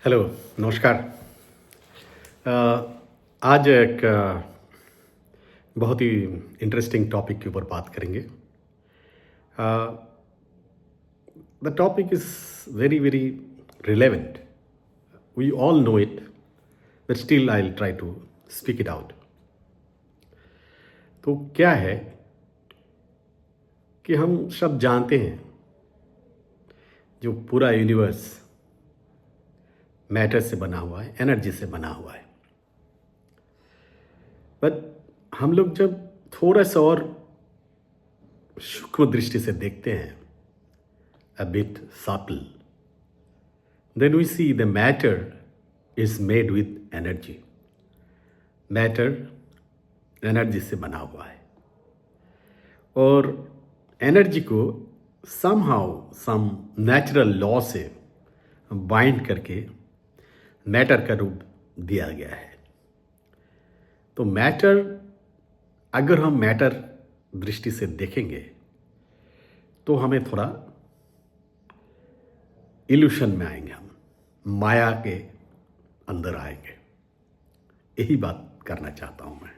Hello, नमस्कार। अ, आज एक बहुत ही इंटरेस्टिंग टॉपिक के ऊपर बात करेंगे। The topic is very very relevant. We all know it, but still I will try to speak it out. तो क्या है कि हम सब जानते हैं, जो पूरा यूनिवर्स मैटर से बना हुआ है, एनर्जी से बना हुआ है। बट हम लोग जब थोड़ा सा और सूक्ष्म दृष्टि से देखते हैं, a bit subtle, then we see the matter is made with energy. Matter energy से बना हुआ है और एनर्जी को somehow some natural लॉ से बाइंड करके मैटर का रूप दिया गया है। तो मैटर, अगर हम मैटर दृष्टि से देखेंगे तो हमें थोड़ा इल्यूशन में आएंगे, हम माया के अंदर आएंगे। यही बात करना चाहता हूं मैं।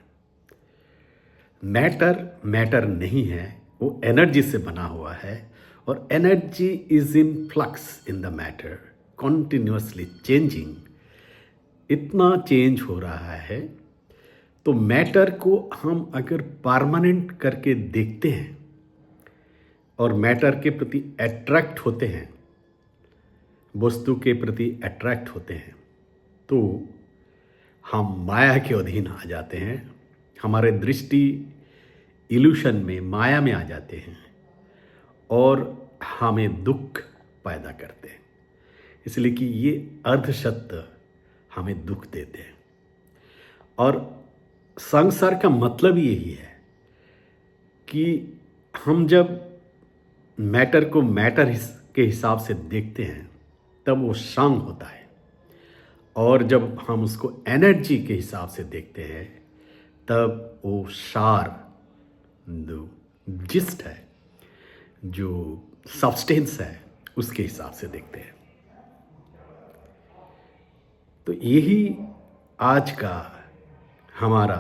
मैटर नहीं है, वो एनर्जी से बना हुआ है और energy is in flux in the matter, continuously changing. इतना चेंज हो रहा है, तो मैटर को हम अगर परमानेंट करके देखते हैं और मैटर के प्रति अट्रैक्ट होते हैं, वस्तु के प्रति अट्रैक्ट होते हैं, तो हम माया के अधीन आ जाते हैं। हमारे दृष्टि इल्यूशन में, माया में आ जाते हैं और हमें दुख पैदा करते हैं। इसलिए कि ये अर्धसत्य हमें दुख देते हैं। और संसार का मतलब यही है कि हम जब मैटर को मैटर के हिसाब से देखते हैं तब वो संग होता है, और जब हम उसको एनर्जी के हिसाब से देखते हैं तब वो सार, जो जिस्ट है, जो सब्सटेंस है, उसके हिसाब से देखते हैं। तो यही आज का हमारा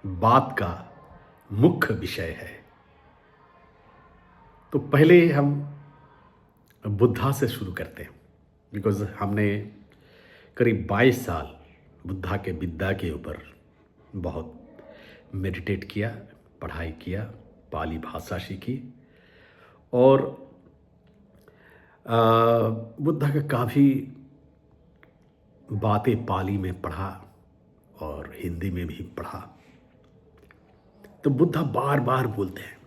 बात का मुख्य विषय है। तो पहले हम बुद्धा से शुरू करते हैं, बिकॉज हमने करीब 22 साल बुद्धा के विद्या के ऊपर बहुत मेडिटेट किया, पढ़ाई किया, पाली भाषा सीखी और बुद्धा का काफ़ी बातें पाली में पढ़ा और हिंदी में भी पढ़ा। तो बुद्धा बार बार बोलते हैं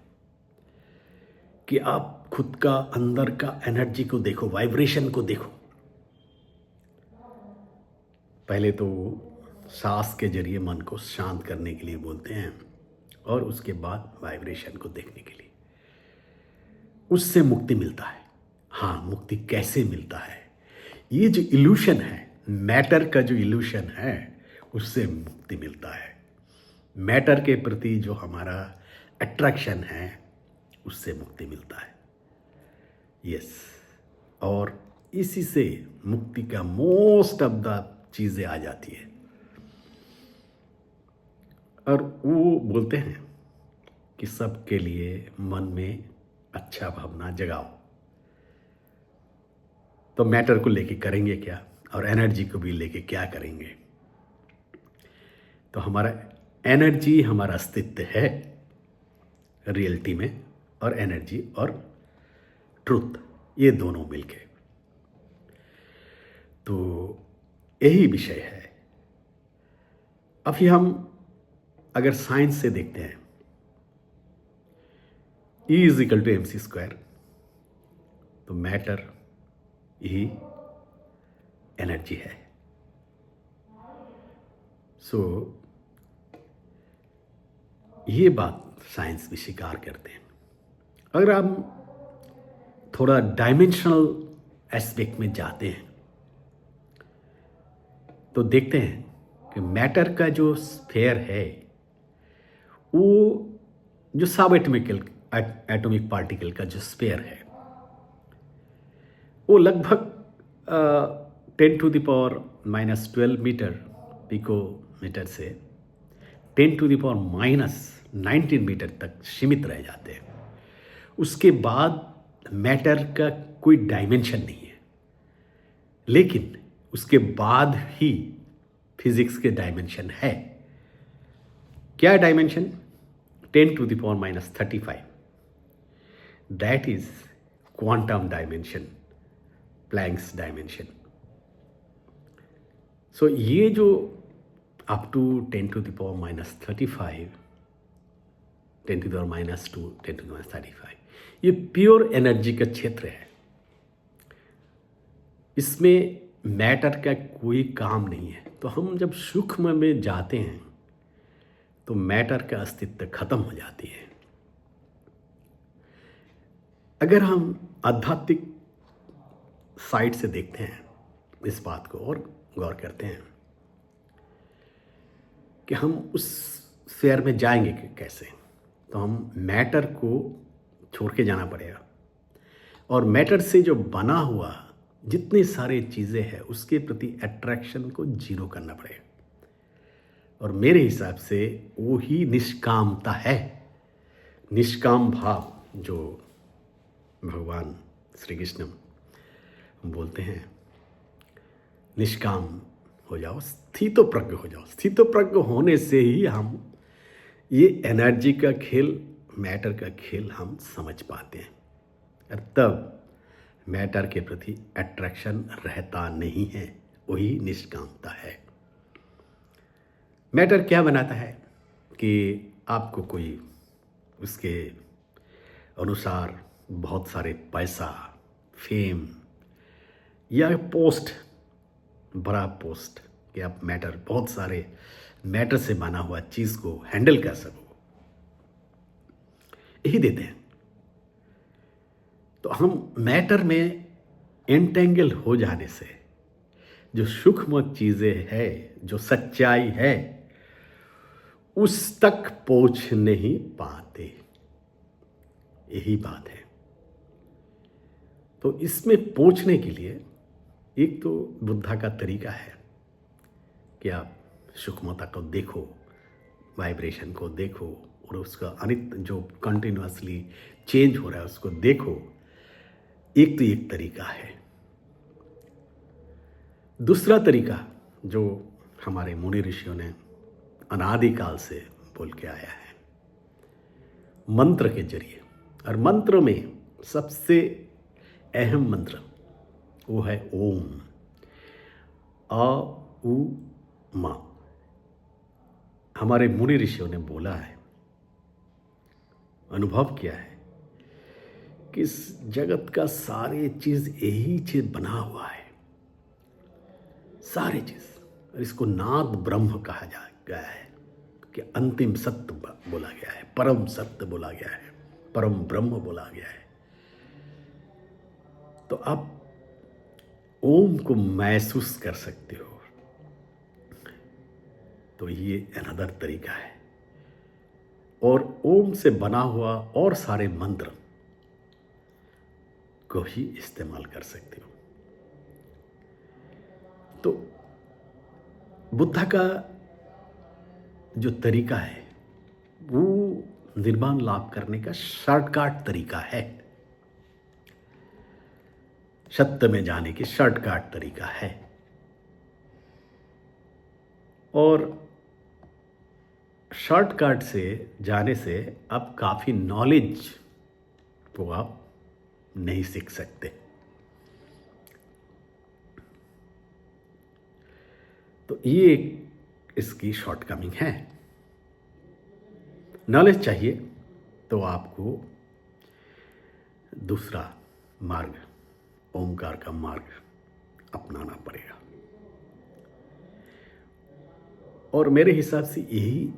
कि आप खुद का अंदर का एनर्जी को देखो, वाइब्रेशन को देखो। पहले तो सांस के जरिए मन को शांत करने के लिए बोलते हैं और उसके बाद वाइब्रेशन को देखने के लिए। उससे मुक्ति मिलता है। हाँ, मुक्ति कैसे मिलता है? ये जो इल्यूशन है, मैटर का जो इल्यूशन है, उससे मुक्ति मिलता है। मैटर के प्रति जो हमारा अट्रैक्शन है, उससे मुक्ति मिलता है। यस, और इसी से मुक्ति का मोस्ट ऑफ द चीज़ें आ जाती है। और वो बोलते हैं कि सबके लिए मन में अच्छा भावना जगाओ। तो मैटर को लेके करेंगे क्या, और एनर्जी को भी लेके क्या करेंगे? तो हमारा एनर्जी, हमारा अस्तित्व है रियलिटी में, और एनर्जी और ट्रुथ, ये दोनों मिलके। तो यही विषय है। अभी हम अगर साइंस से देखते हैं, E is equal to mc², तो मैटर ही एनर्जी है। सो ये बात साइंस भी स्वीकार करते हैं। अगर हम थोड़ा डायमेंशनल एस्पेक्ट में जाते हैं तो देखते हैं कि मैटर का जो स्फेयर है, वो जो सब एटॉमिक पार्टिकल का जो स्फेयर है, वो लगभग 10⁻⁻12 मीटर पिकोमीटर से 10⁻⁻19 मीटर तक सीमित रह जाते हैं। उसके बाद मैटर का कोई डायमेंशन नहीं है, लेकिन उसके बाद ही फिजिक्स के डायमेंशन है। क्या dimension? 10⁻⁻35, that is quantum dimension, Planck's dimension. So ये जो अप टू 10⁻⁻35, 10⁻², 10⁻35, ये प्योर एनर्जी का क्षेत्र है। इसमें मैटर का कोई काम नहीं है। तो हम जब सूक्ष्म में जाते हैं तो मैटर का अस्तित्व खत्म हो जाती है। अगर हम आध्यात्मिक साइड से देखते हैं इस बात को और गौर करते हैं कि हम उस स्फीयर में जाएंगे कैसे, तो हम मैटर को छोड़ के जाना पड़ेगा और मैटर से जो बना हुआ जितनी सारी चीज़ें हैं उसके प्रति अट्रैक्शन को जीरो करना पड़ेगा। और मेरे हिसाब से वो ही निष्कामता है। निष्काम भाव जो भगवान श्री कृष्ण बोलते हैं, निष्काम हो जाओ, स्थितप्रज्ञ हो जाओ। स्थितप्रज्ञ होने से ही हम ये एनर्जी का खेल, मैटर का खेल हम समझ पाते हैं, और तब मैटर के प्रति अट्रैक्शन रहता नहीं है। वही निष्कामता है। मैटर क्या बनाता है कि आपको कोई उसके अनुसार बहुत सारे पैसा, फेम या पोस्ट, बड़ा पोस्ट, कि आप मैटर, बहुत सारे मैटर से बना हुआ चीज़ को हैंडल कर सको, यही देते हैं। तो हम मैटर में एंटेंगल हो जाने से जो सूक्ष्म चीज़ें है, जो सच्चाई है, उस तक पहुंच नहीं पाते। यही बात है। तो इसमें पहुंचने के लिए एक तो बुद्धा का तरीका है कि आप सूक्ष्मता को देखो, वाइब्रेशन को देखो, और उसका अनित जो कंटिन्यूअसली चेंज हो रहा है उसको देखो। एक तो एक तरीका है। दूसरा तरीका जो हमारे मुनि ऋषियों ने अनादिकाल से बोल के आया है, मंत्र के जरिए। और मंत्र में सबसे अहम मंत्र वो है ओम। अ उ मा। हमारे मुनि ऋषियों ने बोला है, अनुभव किया है कि इस जगत का सारे चीज यही चीज बना हुआ है, सारी चीज। और इसको नाद ब्रह्म कहा जा गया है कि अंतिम सत्य बोला गया है, परम सत्य बोला गया है, परम ब्रह्म बोला गया है। तो आप ओम को महसूस कर सकते हो। तो ये अनदर तरीका है। और ओम से बना हुआ और सारे मंत्र को ही इस्तेमाल कर सकते हो। तो बुद्ध का जो तरीका है वो निर्वाण लाभ करने का शॉर्टकट तरीका है, सत्य में जाने की शॉर्टकट तरीका है। और शॉर्टकट से जाने से आप काफ़ी नॉलेज को आप नहीं सीख सकते। तो ये इसकी शॉर्टकमिंग है। नॉलेज चाहिए तो आपको दूसरा मार्ग, ओमकार का मार्ग अपनाना पड़ेगा। और मेरे हिसाब से यही,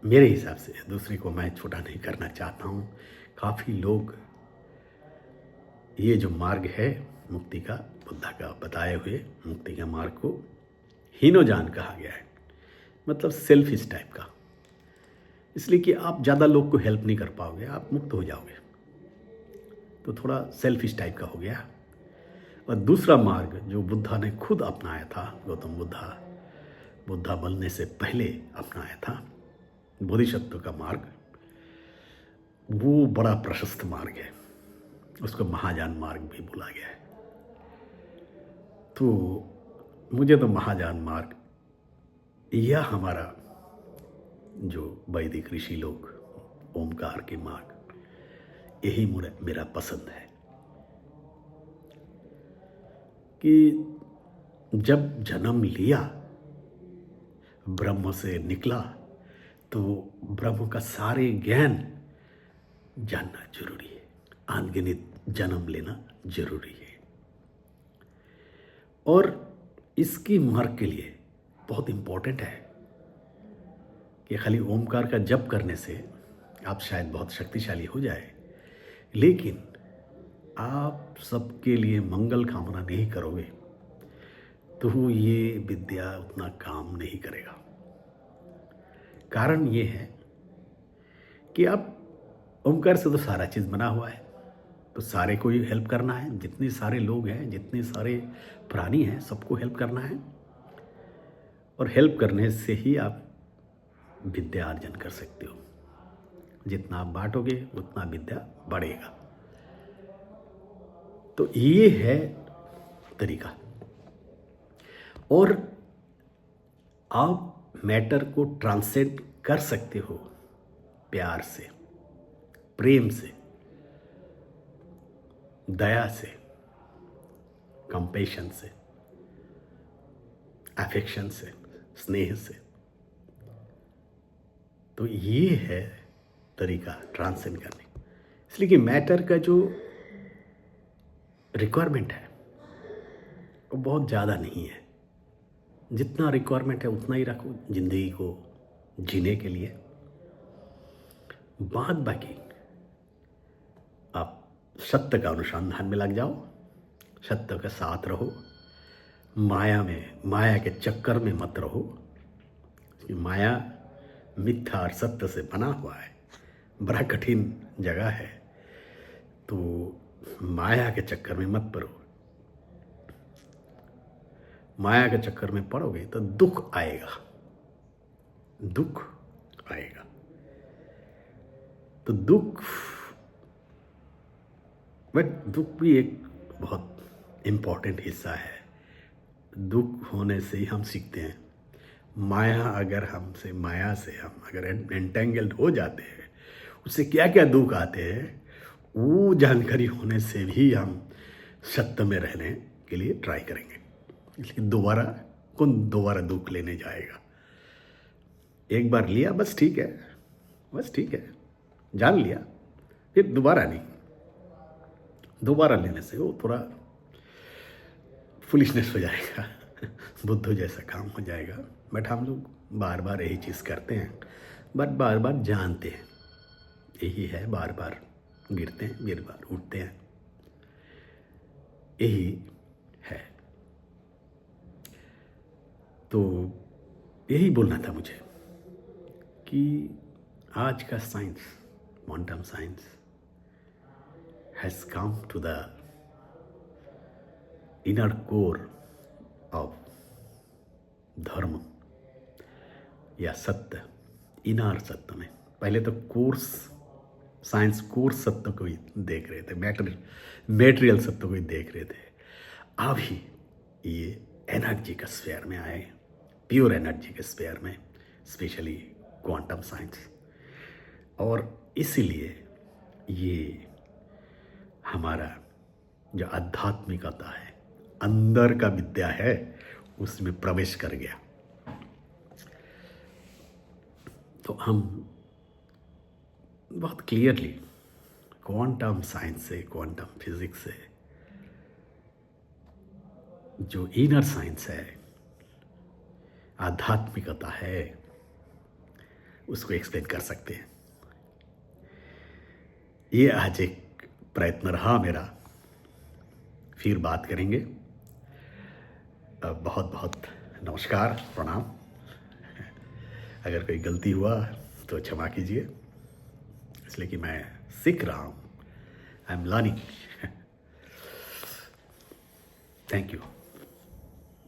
मेरे हिसाब से, दूसरे को मैं छोटा नहीं करना चाहता हूँ, काफ़ी लोग ये जो मार्ग है मुक्ति का, बुद्ध का बताए हुए मुक्ति का मार्ग को हीनोजान कहा गया है, मतलब सेल्फिश टाइप का। इसलिए कि आप ज़्यादा लोग को हेल्प नहीं कर पाओगे, आप मुक्त हो जाओगे, तो थोड़ा सेल्फिश टाइप का हो गया। और दूसरा मार्ग जो बुद्धा ने खुद अपनाया था, गौतम बुद्धा बनने से पहले अपनाया था, बोधिसत्व का मार्ग, वो बड़ा प्रशस्त मार्ग है, उसको महायान मार्ग भी बोला गया है। तो मुझे तो महायान मार्ग या हमारा जो वैदिक ऋषि लोग ओमकार के मार्ग, यही मेरा पसंद है कि जब जन्म लिया, ब्रह्म से निकला, तो ब्रह्म का सारे ज्ञान जानना जरूरी है, अनगिनत जन्म लेना जरूरी है। और इसकी मार्ग के लिए बहुत इम्पोर्टेंट है कि खाली ओमकार का जप करने से आप शायद बहुत शक्तिशाली हो जाए, लेकिन आप सबके लिए मंगल कामना नहीं करोगे तो ये विद्या उतना काम नहीं करेगा। कारण ये है कि अब ओमकार से तो सारा चीज़ बना हुआ है, तो सारे को ही हेल्प करना है, जितने सारे लोग हैं, जितने सारे प्राणी हैं, सबको हेल्प करना है। और हेल्प करने से ही आप विद्या अर्जन कर सकते हो। जितना आप बांटोगे उतना विद्या बढ़ेगा। तो ये है तरीका। और आप मैटर को ट्रांसेंड कर सकते हो प्यार से, प्रेम से, दया से, कंपैशन से, अफेक्शन से, स्नेह से। तो ये है तरीका ट्रांसेंड करने। इसलिए कि मैटर का जो रिक्वायरमेंट है वो बहुत ज़्यादा नहीं है। जितना रिक्वायरमेंट है उतना ही रखो जिंदगी को जीने के लिए। बाद बाकी आप सत्य का अनुसंधान में लग जाओ, सत्य के साथ रहो, माया के चक्कर में मत रहो। माया मिथ्या और सत्य से बना हुआ है, बड़ा कठिन जगह है। तो माया के चक्कर में मत पड़ो। माया के चक्कर में पड़ोगे तो दुख आएगा, दुख आएगा। तो दुख भी एक बहुत इम्पोर्टेंट हिस्सा है। दुख होने से ही हम सीखते हैं। माया से हम अगर एंटेंगल्ड हो जाते हैं, उससे क्या क्या दुख आते हैं, वो जानकारी होने से भी हम सत्य में रहने के लिए ट्राई करेंगे। इसलिए दोबारा दुख लेने जाएगा। एक बार लिया बस ठीक है, जान लिया, फिर दोबारा नहीं। दोबारा लेने से वो थोड़ा फुलिशनेस हो जाएगा, बुद्धू जैसा काम हो जाएगा। बट हम लोग बार बार यही चीज़ करते हैं, बट बार बार जानते हैं यही है, बार बार गिरते हैं, बार बार उठते हैं, यही है। तो यही बोलना था मुझे कि आज का science, quantum science has come to the inner core of धर्म या सत्य, इनर सत्य में। पहले तो साइंस कोर्स सत्य को ही देख रहे थे, मैटेरियल सत्य को ही देख रहे थे। अभी ये एनर्जी का स्फीयर में आए, प्योर एनर्जी के स्फीयर में, स्पेशली क्वांटम साइंस। और इसीलिए ये हमारा जो आध्यात्मिकता है, अंदर का विद्या है, उसमें प्रवेश कर गया। तो हम बहुत क्लियरली क्वांटम साइंस से, क्वांटम फिजिक्स से, जो इनर साइंस है, आध्यात्मिकता है, उसको एक्सप्लेन कर सकते हैं। ये आज एक प्रयत्न रहा मेरा। फिर बात करेंगे। बहुत बहुत नमस्कार, प्रणाम। अगर कोई गलती हुआ तो क्षमा कीजिए, इसलिए कि मैं सीख रहा हूँ, I am learning. Thank you.